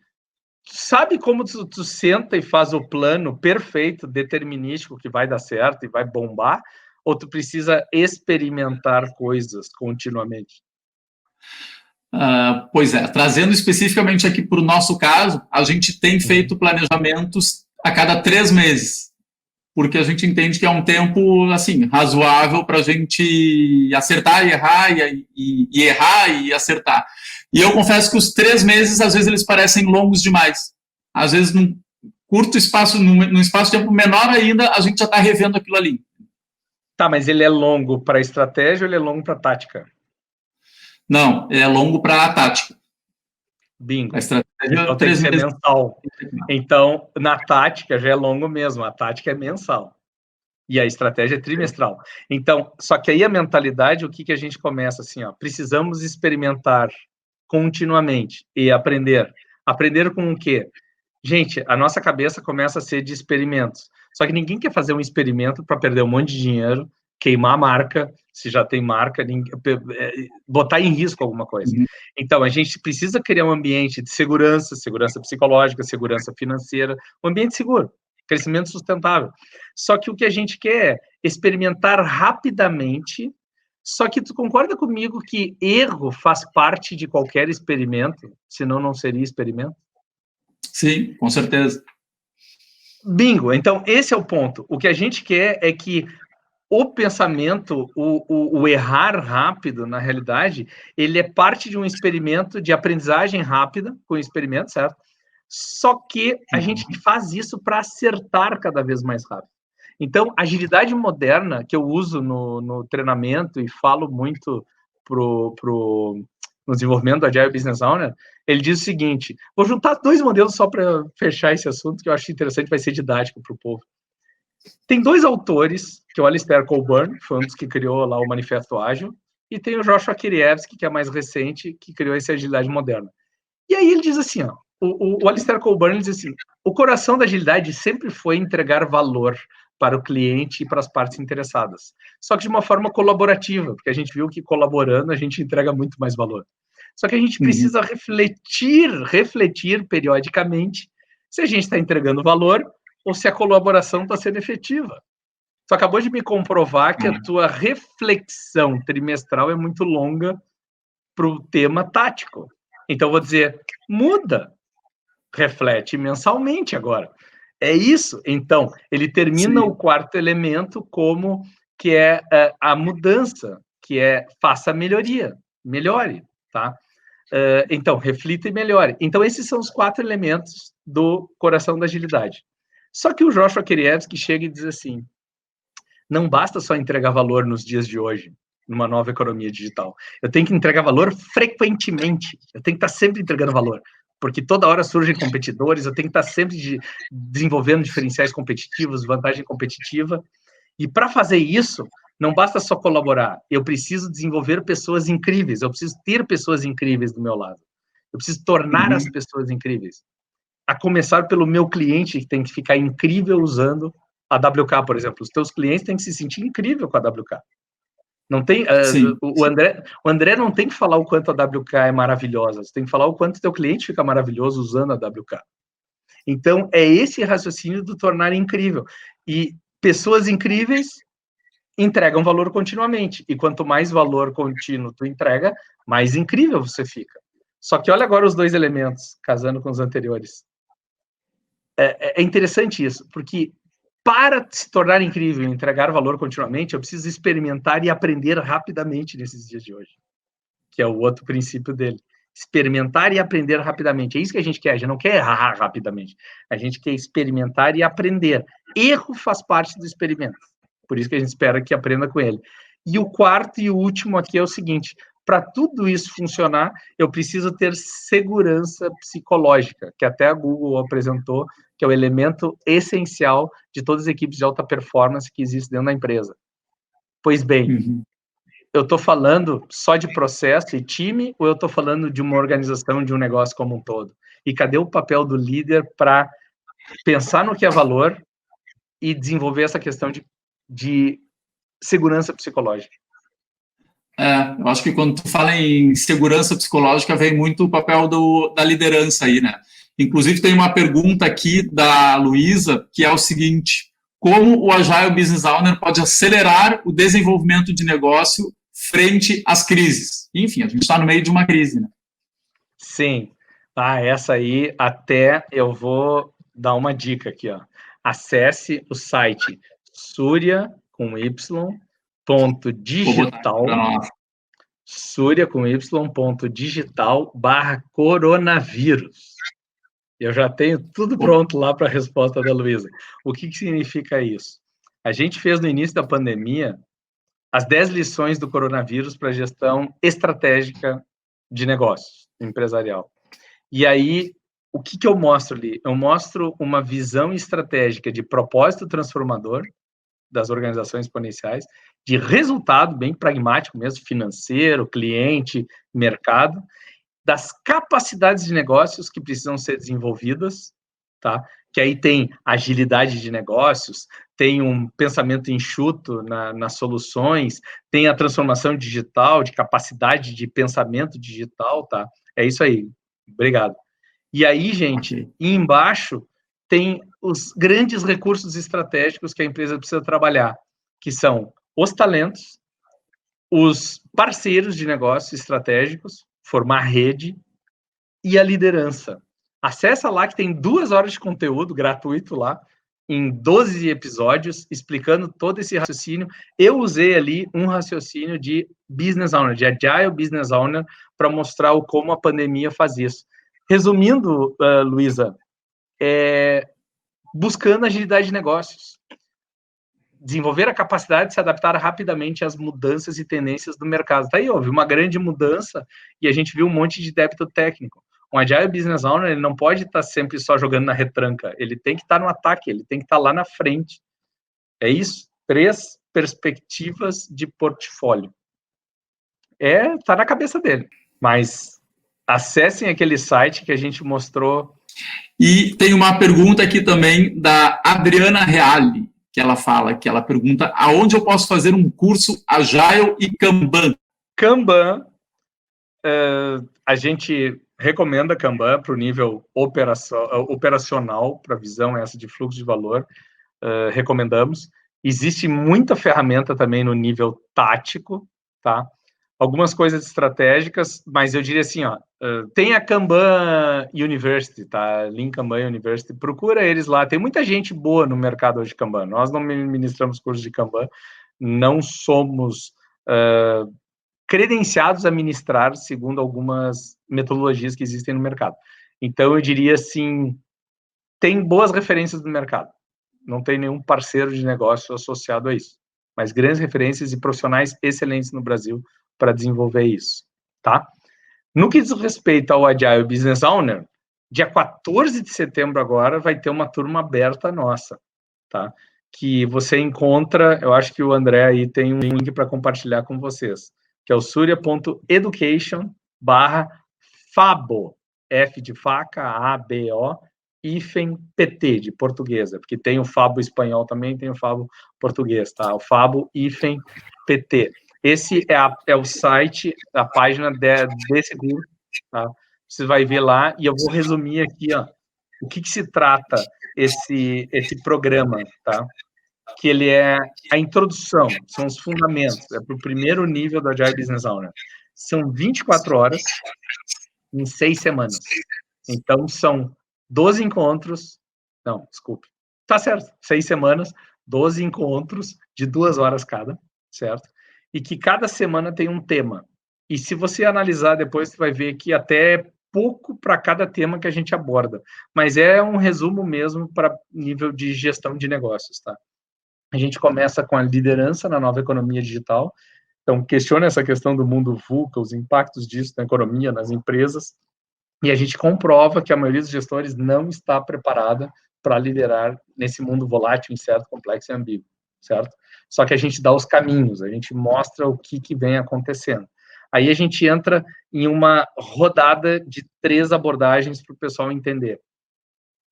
sabe como tu senta e faz o plano perfeito, determinístico, que vai dar certo e vai bombar? Ou tu precisa experimentar coisas continuamente? Pois é, trazendo especificamente aqui para o nosso caso, a gente tem feito planejamentos a cada 3 meses, porque a gente entende que é um tempo, assim, razoável para a gente acertar e errar, e errar e acertar. E eu confesso que os 3 meses, às vezes, eles parecem longos demais. Às vezes, num curto espaço, num espaço de tempo menor ainda, a gente já está revendo aquilo ali. Tá, mas ele é longo para estratégia ou ele é longo para tática? Não, é longo para a tática. Bingo. A estratégia Então tem que ser mensal. Então, na tática já é longo mesmo, a tática é mensal. E a estratégia é trimestral. Então, só que aí a mentalidade, o que a gente começa assim, ó, precisamos experimentar continuamente e aprender. Aprender com o quê? Gente, a nossa cabeça começa a ser de experimentos. Só que ninguém quer fazer um experimento para perder um monte de dinheiro, queimar a marca, se já tem marca, botar em risco alguma coisa. Então, a gente precisa criar um ambiente de segurança, segurança psicológica, segurança financeira, um ambiente seguro, crescimento sustentável. Só que o que a gente quer é experimentar rapidamente. Só que tu concorda comigo que erro faz parte de qualquer experimento, senão não seria experimento? Sim, com certeza. Bingo. Então, esse é o ponto. O que a gente quer é que o pensamento, o errar rápido, na realidade, ele é parte de um experimento de aprendizagem rápida, com o experimento, certo? Só que a gente faz isso para acertar cada vez mais rápido. Então, a agilidade moderna, que eu uso no treinamento e falo muito no desenvolvimento do Agile Business Owner, ele diz o seguinte, vou juntar 2 modelos só para fechar esse assunto, que eu acho interessante, vai ser didático para o povo. Tem 2 autores, que é o Alistair Cockburn, foi um dos que criou lá o Manifesto Ágil, e tem o Joshua Kirievsky, que é mais recente, que criou essa agilidade moderna. E aí ele diz assim, ó, o Alistair Cockburn diz assim, o coração da agilidade sempre foi entregar valor para o cliente e para as partes interessadas. Só que de uma forma colaborativa, porque a gente viu que colaborando a gente entrega muito mais valor. Só que a gente precisa refletir periodicamente se a gente está entregando valor ou se a colaboração está sendo efetiva. Tu acabou de me comprovar que a tua reflexão trimestral é muito longa para o tema tático. Então, eu vou dizer, muda, reflete mensalmente agora. É isso. Então, ele termina o 4º elemento como que é a mudança, que é faça melhoria, melhore, tá? Então, reflita e melhore. Então, esses são os 4 elementos do coração da agilidade. Só que o Joshua Kirievsky chega e diz assim, não basta só entregar valor nos dias de hoje, numa nova economia digital. Eu tenho que entregar valor frequentemente. Eu tenho que estar sempre entregando valor, porque toda hora surgem competidores, eu tenho que estar sempre desenvolvendo diferenciais competitivos, vantagem competitiva. E para fazer isso, não basta só colaborar, eu preciso desenvolver pessoas incríveis, eu preciso ter pessoas incríveis do meu lado. Eu preciso tornar as pessoas incríveis. A começar pelo meu cliente, que tem que ficar incrível usando a WK, por exemplo. Os teus clientes têm que se sentir incrível com a WK. Não tem, o André não tem que falar o quanto a WK é maravilhosa, você tem que falar o quanto o teu cliente fica maravilhoso usando a WK. Então, é esse raciocínio do tornar incrível. E pessoas incríveis entregam valor continuamente. E quanto mais valor contínuo tu entrega, mais incrível você fica. Só que olha agora os 2 elementos, casando com os anteriores. É interessante isso, porque para se tornar incrível e entregar valor continuamente, eu preciso experimentar e aprender rapidamente nesses dias de hoje, que é o outro princípio dele. Experimentar e aprender rapidamente. É isso que a gente quer. A gente não quer errar rapidamente. A gente quer experimentar e aprender. Erro faz parte do experimento. Por isso que a gente espera que aprenda com ele. E o 4º e o último aqui é o seguinte, para tudo isso funcionar, eu preciso ter segurança psicológica, que até a Google apresentou, que é o elemento essencial de todas as equipes de alta performance que existem dentro da empresa. Pois bem, eu estou falando só de processo e time, ou eu estou falando de uma organização, de um negócio como um todo? E cadê o papel do líder para pensar no que é valor e desenvolver essa questão de segurança psicológica. Eu acho que quando tu fala em segurança psicológica, vem muito o papel da liderança aí, né? Inclusive, tem uma pergunta aqui da Luísa, que é o seguinte: como o Agile Business Owner pode acelerar o desenvolvimento de negócio frente às crises? Enfim, a gente está no meio de uma crise, né? Sim. Essa aí, até eu vou dar uma dica aqui, ó. Acesse o site surya.y.digital, surya.y.digital/coronavírus. Eu já tenho tudo pronto lá para a resposta da Luísa. O que significa isso? A gente fez no início da pandemia as 10 lições do coronavírus para gestão estratégica de negócios empresarial. E aí, o que eu mostro ali? Eu mostro uma visão estratégica de propósito transformador das organizações exponenciais, de resultado bem pragmático mesmo, financeiro, cliente, mercado, das capacidades de negócios que precisam ser desenvolvidas, tá? Que aí tem agilidade de negócios, tem um pensamento enxuto nas soluções, tem a transformação digital, de capacidade de pensamento digital, tá? É isso aí. Obrigado. E aí, gente, embaixo tem os grandes recursos estratégicos que a empresa precisa trabalhar, que são os talentos, os parceiros de negócios estratégicos, formar rede, e a liderança. Acessa lá que tem 2 horas de conteúdo gratuito lá, em 12 episódios, explicando todo esse raciocínio. Eu usei ali um raciocínio de Business Owner, de Agile Business Owner, para mostrar como a pandemia faz isso. Resumindo, Luísa, buscando agilidade de negócios. Desenvolver a capacidade de se adaptar rapidamente às mudanças e tendências do mercado. Tá aí, houve uma grande mudança e a gente viu um monte de débito técnico. Um Agile Business Owner, ele não pode estar sempre só jogando na retranca, ele tem que estar no ataque, ele tem que estar lá na frente. É isso, 3 perspectivas de portfólio. Tá na cabeça dele, mas acessem aquele site que a gente mostrou. E tem uma pergunta aqui também da Adriana Reale, que ela pergunta: aonde eu posso fazer um curso Agile e Kanban? Kanban, a gente recomenda Kanban para o nível operacional, para a visão essa de fluxo de valor, recomendamos. Existe muita ferramenta também no nível tático, tá? Algumas coisas estratégicas, mas eu diria assim, tem a Kanban University, tá? Lean Kanban University, procura eles lá. Tem muita gente boa no mercado hoje de Kanban. Nós não ministramos cursos de Kanban, não somos credenciados a ministrar segundo algumas metodologias que existem no mercado. Então, eu diria assim, tem boas referências no mercado. Não tem nenhum parceiro de negócio associado a isso, mas grandes referências e profissionais excelentes no Brasil para desenvolver isso, tá? No que diz respeito ao Agile Business Owner, dia 14 de setembro agora vai ter uma turma aberta nossa, tá? Que você encontra, eu acho que o André aí tem um link para compartilhar com vocês, que é o surya.education/fabo, F de faca, A-B-O, PT, de portuguesa, porque tem o Fabo espanhol também, tem o Fabo português, tá? O Fabo PT. Esse é o site, a página desse grupo, tá? Você vai ver lá, e eu vou resumir aqui, o que se trata esse programa, tá? Que ele é a introdução, são os fundamentos, é para o primeiro nível do Agile Business Owner. São 24 horas em 6 semanas. Então, são 12 encontros, não, desculpe, tá certo, 6 semanas, 12 encontros de 2 horas cada, certo? E que cada semana tem um tema. E se você analisar depois, você vai ver que até é pouco para cada tema que a gente aborda, mas é um resumo mesmo para nível de gestão de negócios, tá? A gente começa com a liderança na nova economia digital, então questiona essa questão do mundo VUCA, os impactos disso na economia, nas empresas, e a gente comprova que a maioria dos gestores não está preparada para liderar nesse mundo volátil, incerto, complexo e ambíguo, certo? Só que a gente dá os caminhos, a gente mostra o que vem acontecendo. Aí a gente entra em uma rodada de 3 abordagens para o pessoal entender.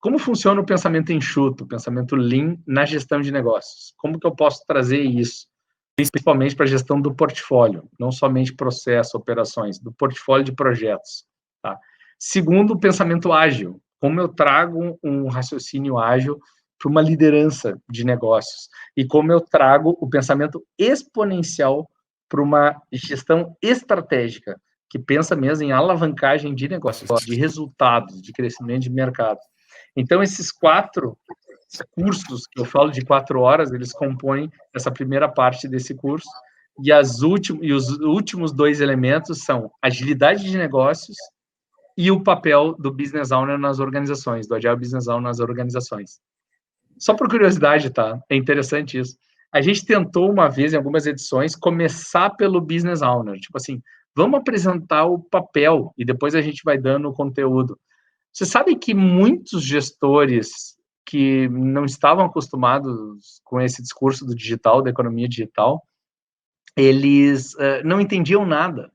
como funciona o pensamento enxuto, o pensamento lean na gestão de negócios? Como que eu posso trazer isso? Principalmente para a gestão do portfólio, não somente processo, operações, do portfólio de projetos. Tá? Segundo, o pensamento ágil. Como eu trago um raciocínio ágil para uma liderança de negócios? E como eu trago o pensamento exponencial para uma gestão estratégica, que pensa mesmo em alavancagem de negócios, de resultados, de crescimento de mercado. Então, esses 4 cursos que eu falo de 4 horas, eles compõem essa primeira parte desse curso, e os últimos 2 elementos são agilidade de negócios e o papel do Business Owner nas organizações, do Agile Business Owner nas organizações. Só por curiosidade, tá? É interessante isso. A gente tentou uma vez, em algumas edições, começar pelo Business Owner, tipo assim, vamos apresentar o papel e depois a gente vai dando o conteúdo. Você sabe que muitos gestores que não estavam acostumados com esse discurso do digital, da economia digital, eles não entendiam nada.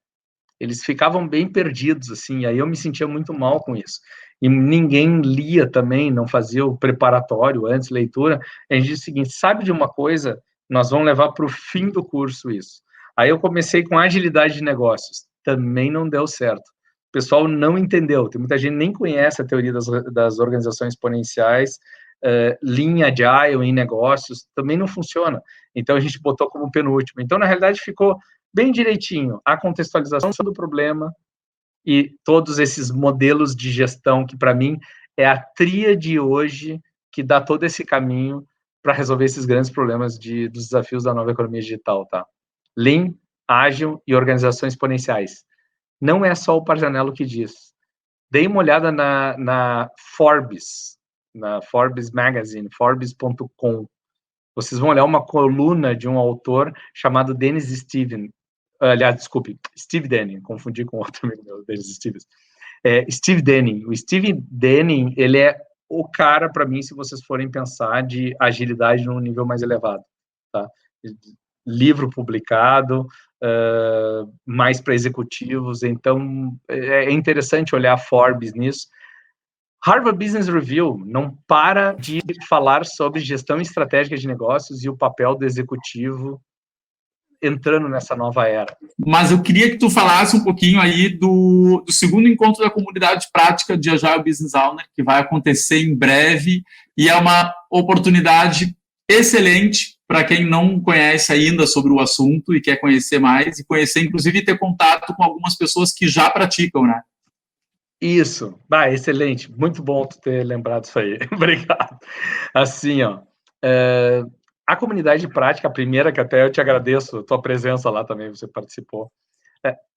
Eles ficavam bem perdidos, assim, aí eu me sentia muito mal com isso. E ninguém lia também, não fazia o preparatório antes, leitura. A gente disse o seguinte, sabe de uma coisa? Nós vamos levar para o fim do curso isso. Aí eu comecei com agilidade de negócios. Também não deu certo. O pessoal não entendeu. Tem muita gente que nem conhece a teoria das organizações exponenciais. Lean Agile em negócios também não funciona. Então, a gente botou como penúltimo. Então, na realidade, ficou bem direitinho a contextualização do problema e todos esses modelos de gestão que, para mim, é a tríade hoje que dá todo esse caminho para resolver esses grandes problemas dos desafios da nova economia digital, tá? Lean, ágil e organizações exponenciais. Não é só o Parzanello que diz. Dei uma olhada na Forbes Magazine, Forbes.com. Vocês vão olhar uma coluna de um autor chamado Dennis Steve Denning, confundi com outro amigo meu, Dennis Stevens. Steve Denning. O Steve Denning, ele é o cara, para mim, se vocês forem pensar de agilidade num nível mais elevado. Tá? Livro publicado, mais para executivos, então é interessante olhar a Forbes nisso. Harvard Business Review não para de falar sobre gestão estratégica de negócios e o papel do executivo entrando nessa nova era. Mas eu queria que tu falasse um pouquinho aí do segundo encontro da comunidade prática de Agile Business Owner, que vai acontecer em breve, e é uma oportunidade excelente para quem não conhece ainda sobre o assunto e quer conhecer mais, e conhecer, inclusive, e ter contato com algumas pessoas que já praticam, né? Isso, excelente, muito bom tu ter lembrado isso aí, obrigado. Assim, ó, a comunidade prática, a primeira, que até eu te agradeço, tua presença lá também, você participou.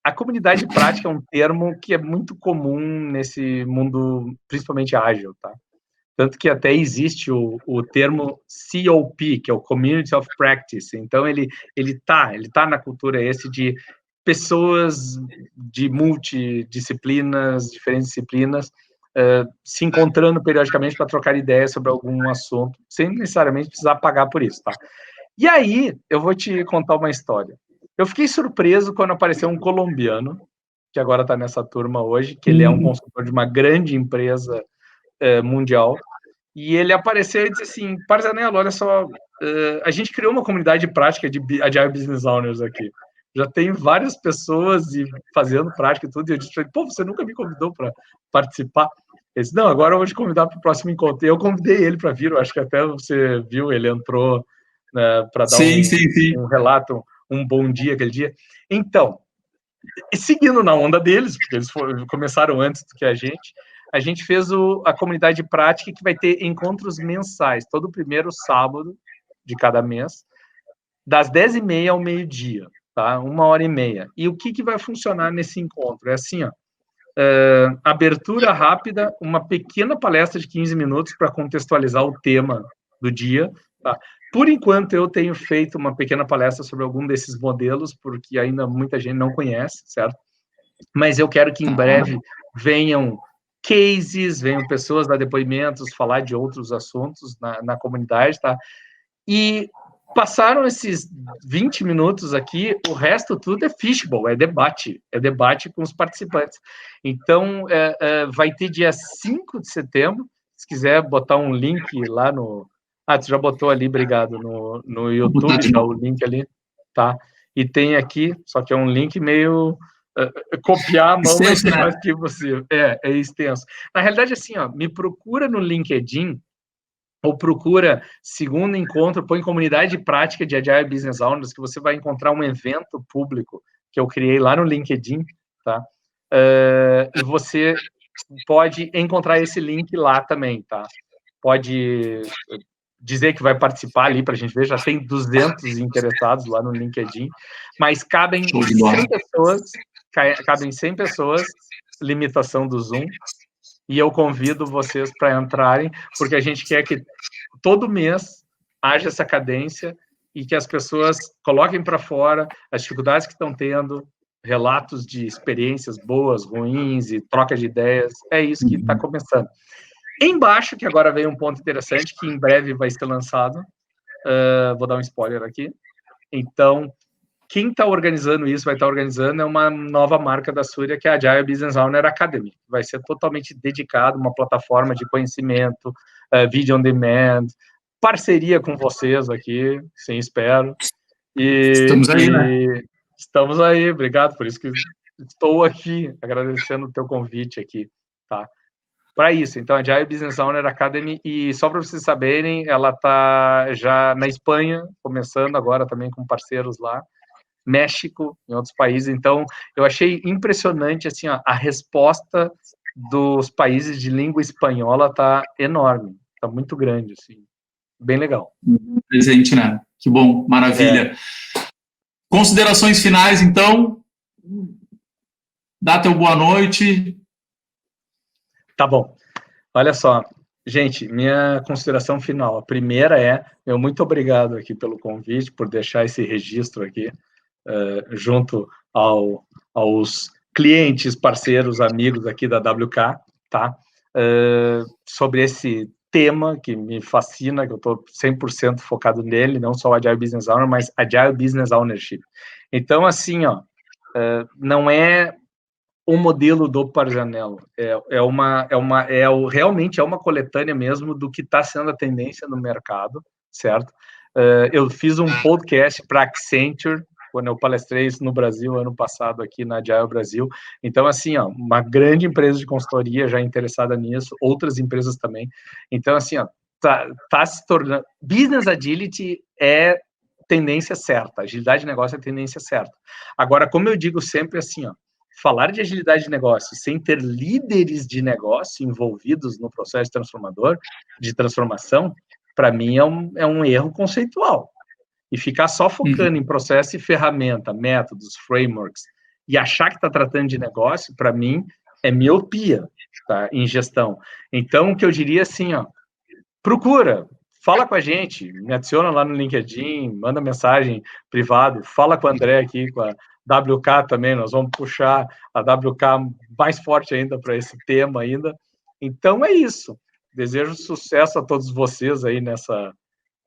A comunidade prática é um termo que é muito comum nesse mundo, principalmente ágil, tá? Tanto que até existe o termo COP, que é o Community of Practice. Então, ele tá na cultura esse de pessoas de multidisciplinas, diferentes disciplinas, se encontrando periodicamente para trocar ideias sobre algum assunto, sem necessariamente precisar pagar por isso, tá? E aí, eu vou te contar uma história. Eu fiquei surpreso quando apareceu um colombiano, que agora está nessa turma hoje, que ele é um consultor de uma grande empresa mundial, e ele apareceu e disse assim, Parzanello, olha só, a gente criou uma comunidade prática de Agile Business Owners aqui. Já tem várias pessoas fazendo prática e tudo, e eu disse, pô, você nunca me convidou para participar? Ele disse, não, agora eu vou te convidar para o próximo encontro. E eu convidei ele para vir, eu acho que até você viu, ele entrou para dar um relato, um bom dia aquele dia. Então, seguindo na onda deles, porque eles começaram antes do que a gente fez a comunidade prática, que vai ter encontros mensais, todo primeiro sábado de cada mês, das 10h30 ao meio-dia, tá? 1h30. E o que vai funcionar nesse encontro? É assim, ó, abertura rápida, uma pequena palestra de 15 minutos para contextualizar o tema do dia, tá? Por enquanto, eu tenho feito uma pequena palestra sobre algum desses modelos, porque ainda muita gente não conhece, certo? Mas eu quero que em breve venham cases, venham pessoas dar depoimentos, falar de outros assuntos na comunidade, tá? E passaram esses 20 minutos aqui, o resto tudo é fishbowl, é debate com os participantes. Então, vai ter dia 5 de setembro, Se quiser botar um link lá no... tu já botou ali, obrigado, no YouTube, já o link ali, tá? E tem aqui, só que é um link meio... copiar a mão vai ser mais que possível. É extenso. Na realidade, assim, me procura no LinkedIn, ou procura segundo encontro, põe comunidade de prática de Agile Business Owners, que você vai encontrar um evento público que eu criei lá no LinkedIn, tá? E você pode encontrar esse link lá também, tá? Pode dizer que vai participar ali para a gente ver, já tem 200 interessados lá no LinkedIn, mas cabem 100 pessoas, limitação do Zoom, e eu convido vocês para entrarem, porque a gente quer que todo mês haja essa cadência e que as pessoas coloquem para fora as dificuldades que estão tendo, relatos de experiências boas, ruins e troca de ideias. É isso que está começando. Embaixo, que agora vem um ponto interessante, que em breve vai ser lançado, vou dar um spoiler aqui. Então, quem está organizando isso, vai estar organizando, é uma nova marca da Súria, que é a Agile Business Owner Academy. Vai ser totalmente dedicado, uma plataforma de conhecimento, vídeo on demand, parceria com vocês aqui, sim, espero. Estamos aí, né? Estamos aí, obrigado, por isso que estou aqui, agradecendo o teu convite aqui, tá? Para isso, então, a Agile Business Owner Academy, e só para vocês saberem, ela está já na Espanha, começando agora também com parceiros lá, México, em outros países. Então, eu achei impressionante, assim, a resposta dos países de língua espanhola está enorme, está muito grande, assim, bem legal. Presente, né? Que bom, maravilha. Considerações finais, então, dá teu boa noite. Tá bom. Olha só, gente, minha consideração final. A primeira é, meu muito obrigado aqui pelo convite, por deixar esse registro aqui, junto aos clientes, parceiros, amigos aqui da WK, tá? Sobre esse tema que me fascina, que eu estou 100% focado nele, não só o Agile Business Owner, mas Agile Business Ownership. Então, assim, não é o modelo do Parzanello, realmente é uma coletânea mesmo do que está sendo a tendência no mercado, certo? Eu fiz um podcast para Accenture, quando eu palestrei isso no Brasil, ano passado, aqui na Agile Brasil. Então, assim, uma grande empresa de consultoria já interessada nisso, outras empresas também. Então, assim, tá se tornando... Business Agility é tendência certa, agilidade de negócio é tendência certa. Agora, como eu digo sempre, assim, falar de agilidade de negócio sem ter líderes de negócio envolvidos no processo de transformação, para mim é um erro conceitual. E ficar só focando em processo e ferramenta, métodos, frameworks, e achar que está tratando de negócio, para mim, é miopia, tá, em gestão. Então, o que eu diria assim, procura, fala com a gente, me adiciona lá no LinkedIn, manda mensagem privado, fala com o André aqui, com a WK também, nós vamos puxar a WK mais forte ainda para esse tema ainda. Então, é isso. Desejo sucesso a todos vocês aí nessa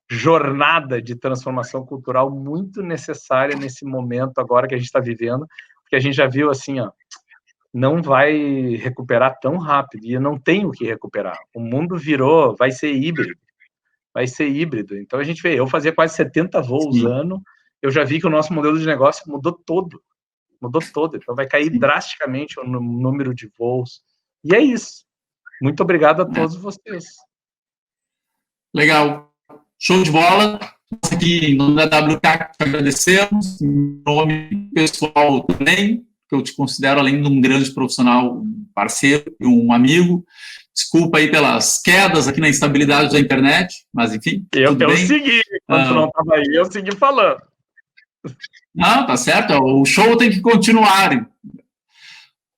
jornada de transformação cultural muito necessária nesse momento agora que a gente está vivendo, porque a gente já viu assim, não vai recuperar tão rápido, e não tem o que recuperar. O mundo vai ser híbrido. Então a gente vê, eu fazia quase 70 voos ano, eu já vi que o nosso modelo de negócio mudou todo, então vai cair drasticamente o número de voos, e é isso. Muito obrigado a todos vocês. Legal. Show de bola. Aqui, em nome da WK, te agradecemos. Em nome pessoal também, que eu te considero, além de um grande profissional, um parceiro e um amigo. Desculpa aí pelas quedas aqui na instabilidade da internet, mas enfim, tudo bem. Eu segui, quando não estava aí, eu segui falando. Não, tá certo, o show tem que continuar.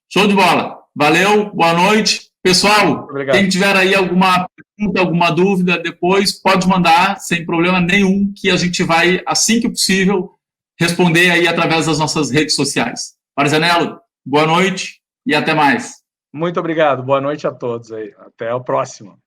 Show de bola. Valeu, boa noite. Pessoal, obrigado. Quem tiver aí alguma pergunta, alguma dúvida, depois pode mandar, sem problema nenhum, que a gente vai, assim que possível, responder aí através das nossas redes sociais. Parzanello, boa noite e até mais. Muito obrigado, boa noite a todos aí. Até o próximo.